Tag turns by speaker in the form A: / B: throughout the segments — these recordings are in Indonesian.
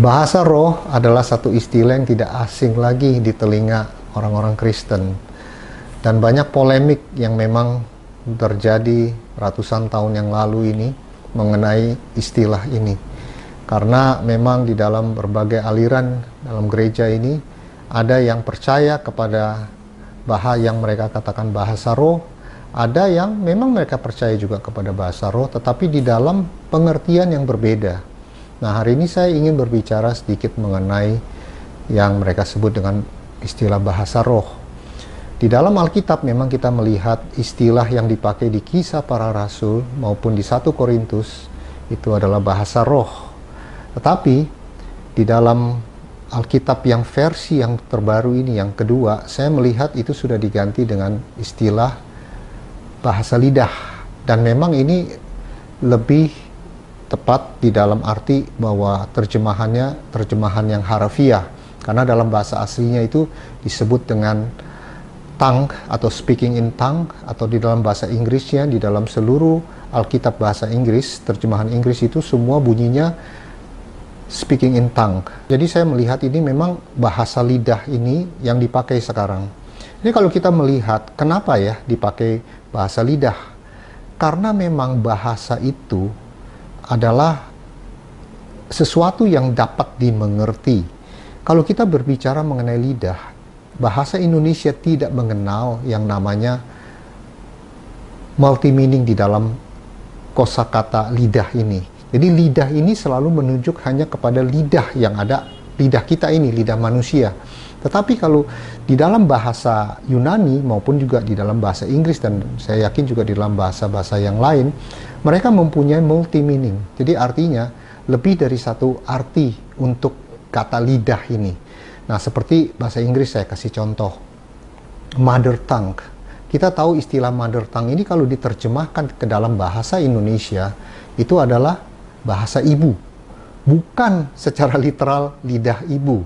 A: Bahasa roh adalah satu istilah yang tidak asing lagi di telinga orang-orang Kristen. Dan banyak polemik yang memang terjadi ratusan tahun yang lalu ini mengenai istilah ini. Karena memang di dalam berbagai aliran dalam gereja ini ada yang percaya kepada bahasa yang mereka katakan bahasa roh, ada yang memang mereka percaya juga kepada bahasa roh, tetapi di dalam pengertian yang berbeda. Nah, hari ini saya ingin berbicara sedikit mengenai yang mereka sebut dengan istilah bahasa roh. Di dalam Alkitab memang kita melihat istilah yang dipakai di Kisah Para Rasul maupun di 1 Korintus itu adalah bahasa roh. Tetapi di dalam Alkitab yang versi yang terbaru ini, yang kedua, saya melihat itu sudah diganti dengan istilah bahasa lidah. Dan memang ini lebih tepat di dalam arti bahwa terjemahan yang harafiah, karena dalam bahasa aslinya itu disebut dengan tongue atau speaking in tongue, atau di dalam bahasa Inggrisnya, di dalam seluruh Alkitab bahasa Inggris, terjemahan Inggris itu semua bunyinya speaking in tongue. Jadi saya melihat ini memang bahasa lidah ini yang dipakai sekarang. Jadi kalau kita melihat kenapa ya dipakai bahasa lidah, karena memang bahasa itu adalah sesuatu yang dapat dimengerti. Kalau kita berbicara mengenai lidah, bahasa Indonesia tidak mengenal yang namanya multi meaning di dalam kosakata lidah ini. Jadi lidah ini selalu menunjuk hanya kepada lidah yang ada, lidah kita ini, lidah manusia. Tetapi kalau di dalam bahasa Yunani maupun juga di dalam bahasa Inggris, dan saya yakin juga di dalam bahasa-bahasa yang lain, mereka mempunyai multi meaning. Jadi artinya lebih dari satu arti untuk kata lidah ini. Nah, seperti bahasa Inggris saya kasih contoh, mother tongue. Kita tahu istilah mother tongue ini kalau diterjemahkan ke dalam bahasa Indonesia itu adalah bahasa ibu, bukan secara literal lidah ibu.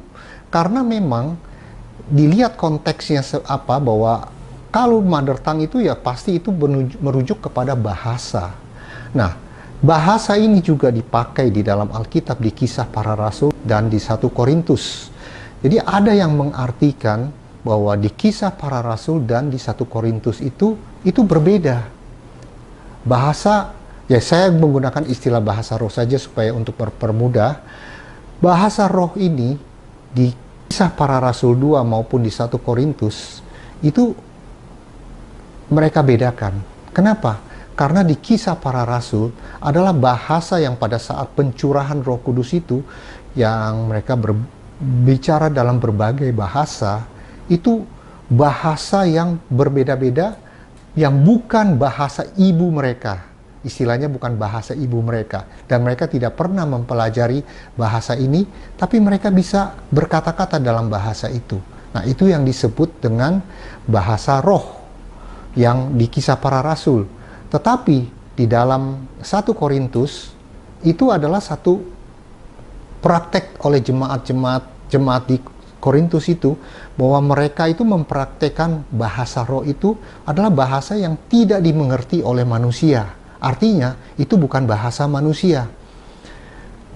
A: Karena memang dilihat konteksnya apa, bahwa kalau mother tongue itu ya pasti itu merujuk kepada bahasa. Nah, bahasa ini juga dipakai di dalam Alkitab di Kisah Para Rasul dan di 1 Korintus. Jadi ada yang mengartikan bahwa di Kisah Para Rasul dan di 1 Korintus itu berbeda. Bahasa, ya saya menggunakan istilah bahasa roh saja supaya untuk mempermudah. Bahasa roh ini di Kisah Para Rasul 2 maupun di 1 Korintus itu mereka bedakan. Kenapa? Karena di Kisah Para Rasul adalah bahasa yang pada saat pencurahan Roh Kudus itu, yang mereka berbicara dalam berbagai bahasa, itu bahasa yang berbeda-beda, yang bukan bahasa ibu mereka. Istilahnya bukan bahasa ibu mereka. Dan mereka tidak pernah mempelajari bahasa ini, tapi mereka bisa berkata-kata dalam bahasa itu. Nah, itu yang disebut dengan bahasa roh yang di Kisah Para Rasul. Tetapi di dalam 1 Korintus itu adalah satu praktek oleh jemaat di Korintus itu, bahwa mereka itu mempraktekkan bahasa roh itu adalah bahasa yang tidak dimengerti oleh manusia. Artinya itu bukan bahasa manusia.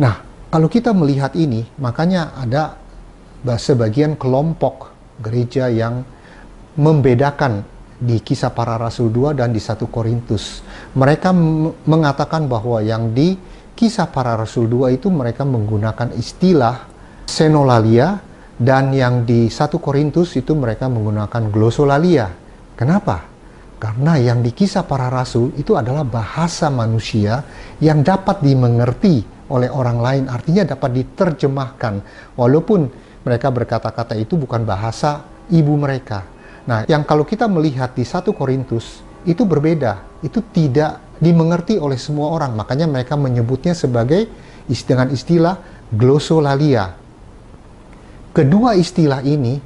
A: Nah, kalau kita melihat ini, makanya ada sebagian kelompok gereja yang membedakan di Kisah Para Rasul 2 dan di 1 Korintus. Mereka mengatakan bahwa yang di Kisah Para Rasul 2 itu mereka menggunakan istilah senolalia, dan yang di 1 Korintus itu mereka menggunakan glossolalia. Kenapa? Karena yang di Kisah Para Rasul itu adalah bahasa manusia yang dapat dimengerti oleh orang lain, artinya dapat diterjemahkan, walaupun mereka berkata-kata itu bukan bahasa ibu mereka. Nah, yang kalau kita melihat di 1 Korintus, itu berbeda. Itu tidak dimengerti oleh semua orang. Makanya mereka menyebutnya sebagai dengan istilah glossolalia. Kedua istilah ini,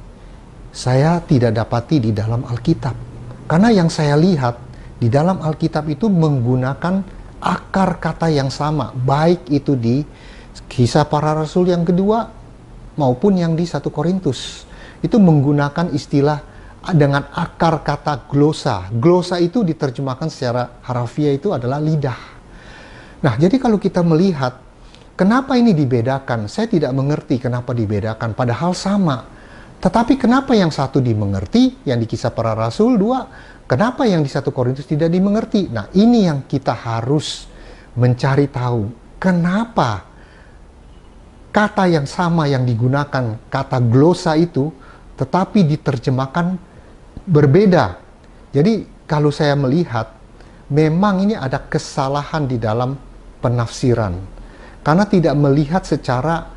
A: saya tidak dapati di dalam Alkitab. Karena yang saya lihat, di dalam Alkitab itu menggunakan akar kata yang sama. Baik itu di Kisah Para Rasul yang kedua, maupun yang di 1 Korintus. Itu menggunakan istilah dengan akar kata glosa. Glosa itu diterjemahkan secara harafiah itu adalah lidah. Nah, jadi kalau kita melihat kenapa ini dibedakan, saya tidak mengerti kenapa dibedakan, padahal sama. Tetapi kenapa yang satu dimengerti, yang di Kisah Para Rasul 2, kenapa yang di 1 Korintus tidak dimengerti? Nah, ini yang kita harus mencari tahu. Kenapa kata yang sama yang digunakan, kata glosa itu, tetapi diterjemahkan berbeda. Jadi, kalau saya melihat, memang ini ada kesalahan di dalam penafsiran. Karena tidak melihat secara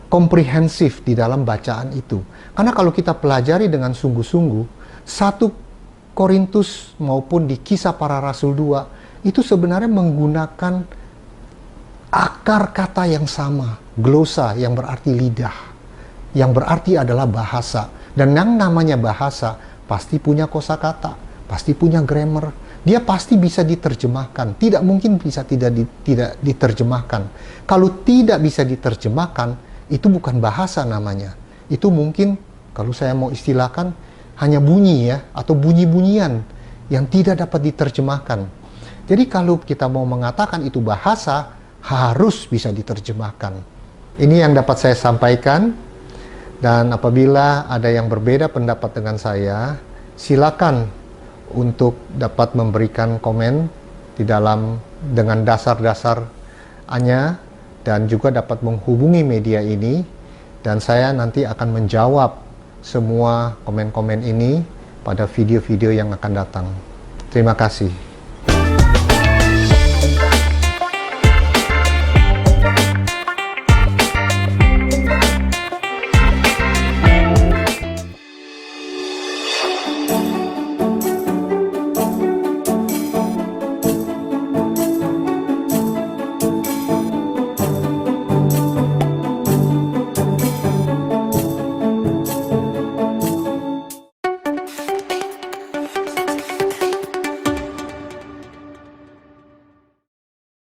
A: komprehensif di dalam bacaan itu. Karena kalau kita pelajari dengan sungguh-sungguh, 1 Korintus maupun di Kisah Para Rasul 2, itu sebenarnya menggunakan akar kata yang sama, glosa, yang berarti lidah, yang berarti adalah bahasa. Dan yang namanya bahasa, pasti punya kosakata, pasti punya grammar, dia pasti bisa diterjemahkan. Tidak mungkin bisa tidak diterjemahkan. Kalau tidak bisa diterjemahkan, itu bukan bahasa namanya. Itu mungkin, kalau saya mau istilahkan, hanya bunyi ya, atau bunyi-bunyian yang tidak dapat diterjemahkan. Jadi kalau kita mau mengatakan itu bahasa, harus bisa diterjemahkan. Ini yang dapat saya sampaikan, dan apabila ada yang berbeda pendapat dengan saya, silakan untuk dapat memberikan komen di dalam dengan dasar-dasarnya, dan juga dapat menghubungi media ini, dan saya nanti akan menjawab semua komen-komen ini pada video-video yang akan datang. Terima kasih.